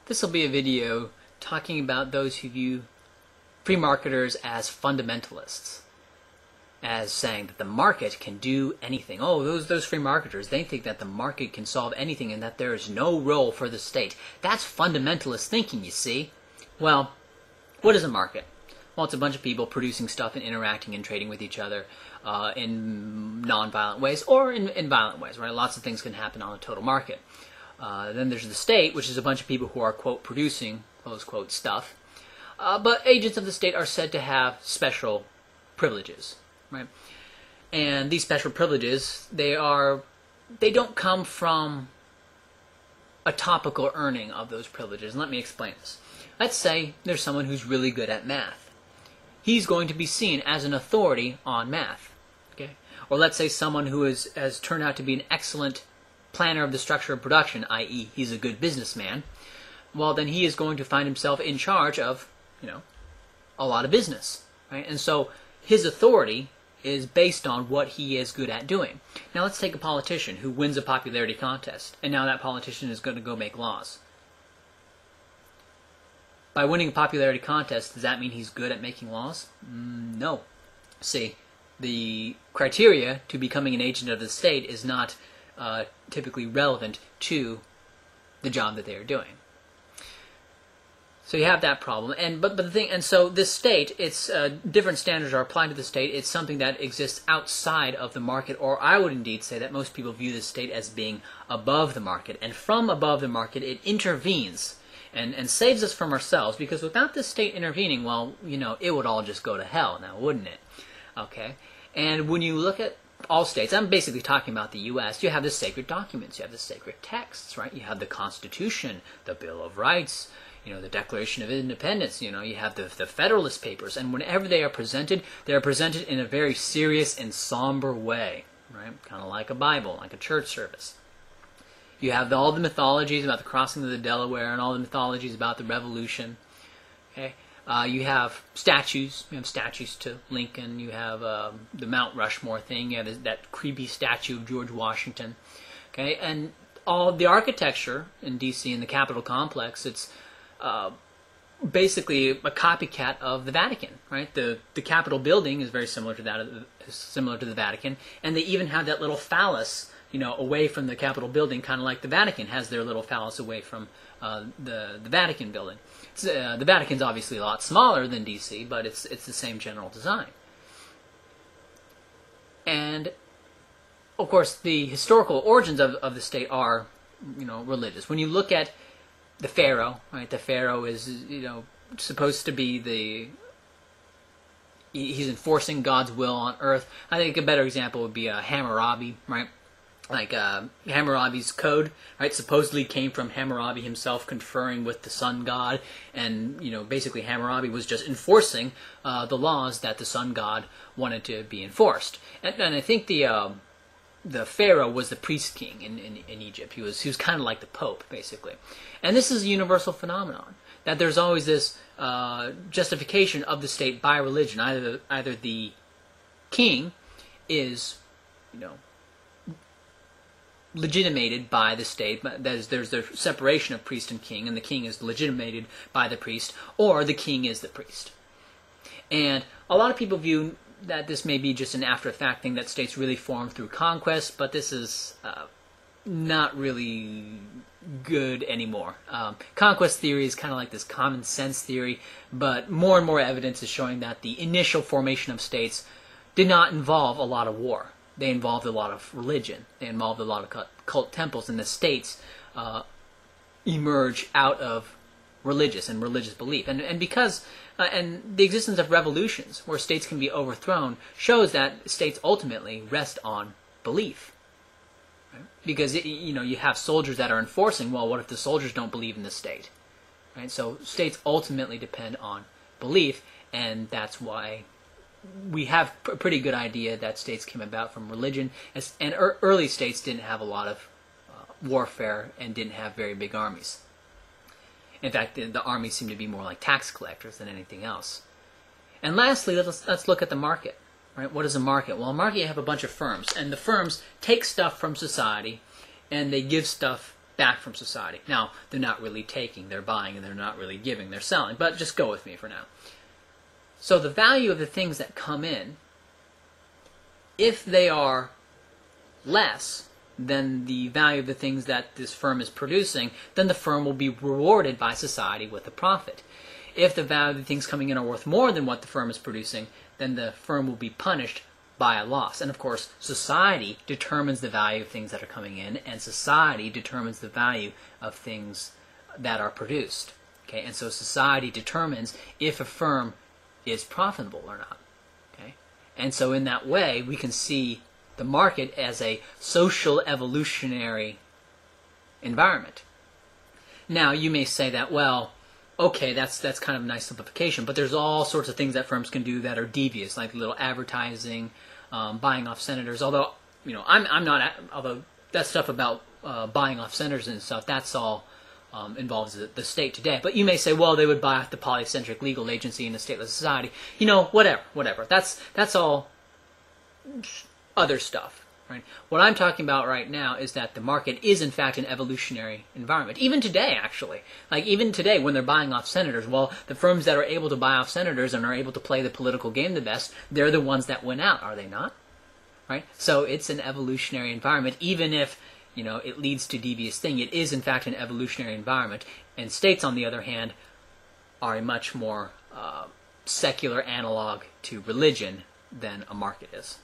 This will be a video talking about those who view free marketers as fundamentalists, as saying that the market can do anything. Oh, those free marketers, they think that the market can solve anything and that there is no role for the state. That's fundamentalist thinking, you see. Well, what is a market? Well, it's a bunch of people producing stuff and interacting and trading with each other in non-violent ways or in violent ways, right? Lots of things can happen on a total market. Then there's the state, which is a bunch of people who are, quote, producing, close quote, stuff. But agents of the state are said to have special privileges, right? And these special privileges, they don't come from a topical earning of those privileges. And let me explain this. Let's say there's someone who's really good at math. He's going to be seen as an authority on math, okay? Or let's say someone who has turned out to be an excellent planner of the structure of production, i.e. he's a good businessman. Well, then he is going to find himself in charge of, a lot of business, right? And so his authority is based on what he is good at doing. Now let's take a politician who wins a popularity contest, and now that politician is going to go make laws. By winning a popularity contest, does that mean he's good at making laws? No. See, the criteria to becoming an agent of the state is not typically relevant to the job that they are doing. So you have that problem, and so this state, it's different standards are applied to the state. It's something that exists outside of the market, or I would indeed say that most people view the state as being above the market, and from above the market, it intervenes and saves us from ourselves. Because without this state intervening, well, it would all just go to hell now, wouldn't it? Okay, and when you look at all states, I'm basically talking about the U.S., you have the sacred documents, you have the sacred texts, right? You have the Constitution, the Bill of Rights, the Declaration of Independence, you have the Federalist Papers, and whenever they are presented in a very serious and somber way, right? Kind of like a Bible, like a church service. You have all the mythologies about the crossing of the Delaware and all the mythologies about the Revolution, okay? You have statues. You have statues to Lincoln. You have the Mount Rushmore thing. You have that creepy statue of George Washington. Okay, and all the architecture in D.C. in the Capitol complex, it's basically a copycat of the Vatican. Right, the Capitol building is very similar to that, similar to the Vatican, and they even have that little phallus, away from the Capitol building, kind of like the Vatican has their little phallus away from the Vatican building. The Vatican's obviously a lot smaller than D.C., but it's the same general design. And, of course, the historical origins of the state are, religious. When you look at the Pharaoh, right, the Pharaoh is, supposed to be he's enforcing God's will on earth. I think a better example would be Hammurabi, right? Like Hammurabi's code, right, supposedly came from Hammurabi himself conferring with the sun god, and basically Hammurabi was just enforcing the laws that the sun god wanted to be enforced. And I think the Pharaoh was the priest king in Egypt. He was kind of like the Pope, basically. And this is a universal phenomenon, that there's always this justification of the state by religion. Either the king is, legitimated by the state. There's the separation of priest and king, and the king is legitimated by the priest, or the king is the priest. And a lot of people view that this may be just an after-the-fact thing, that states really formed through conquest, but this is not really good anymore. Conquest theory is kind of like this common sense theory, but more and more evidence is showing that the initial formation of states did not involve a lot of war. They involved a lot of religion. They involved a lot of cult temples, and the states emerge out of religious belief. And because and the existence of revolutions where states can be overthrown shows that states ultimately rest on belief. Right? Because you have soldiers that are enforcing. Well, what if the soldiers don't believe in the state? Right? So states ultimately depend on belief, and that's why we have a pretty good idea that states came about from religion, and early states didn't have a lot of warfare and didn't have very big armies. In fact, the armies seem to be more like tax collectors than anything else. And lastly, let's look at the market. Right? What is a market? Well, a market, you have a bunch of firms, and the firms take stuff from society, and they give stuff back from society. Now, they're not really taking, they're buying, and they're not really giving, they're selling. But just go with me for now. So the value of the things that come in, if they are less than the value of the things that this firm is producing, then the firm will be rewarded by society with a profit. If the value of the things coming in are worth more than what the firm is producing, then the firm will be punished by a loss. And of course, society determines the value of things that are coming in, and society determines the value of things that are produced. Okay, and so society determines if a firm is profitable or not. Okay, and so in that way, we can see the market as a social evolutionary environment. Now, you may say that, well, okay, that's kind of a nice simplification, but there's all sorts of things that firms can do that are devious, like little advertising, buying off senators. Although, I'm not. Although that stuff about buying off senators and stuff, that's all involves the state today. But you may say, well, they would buy off the polycentric legal agency in a stateless society. Whatever. That's all other stuff, right? What I'm talking about right now is that the market is in fact an evolutionary environment. Even today, actually. Like even today when they're buying off senators, well, the firms that are able to buy off senators and are able to play the political game the best, they're the ones that win out, are they not? Right? So it's an evolutionary environment, even if, it leads to devious thing. It is in fact an evolutionary environment. And states, on the other hand, are a much more secular analog to religion than a market is.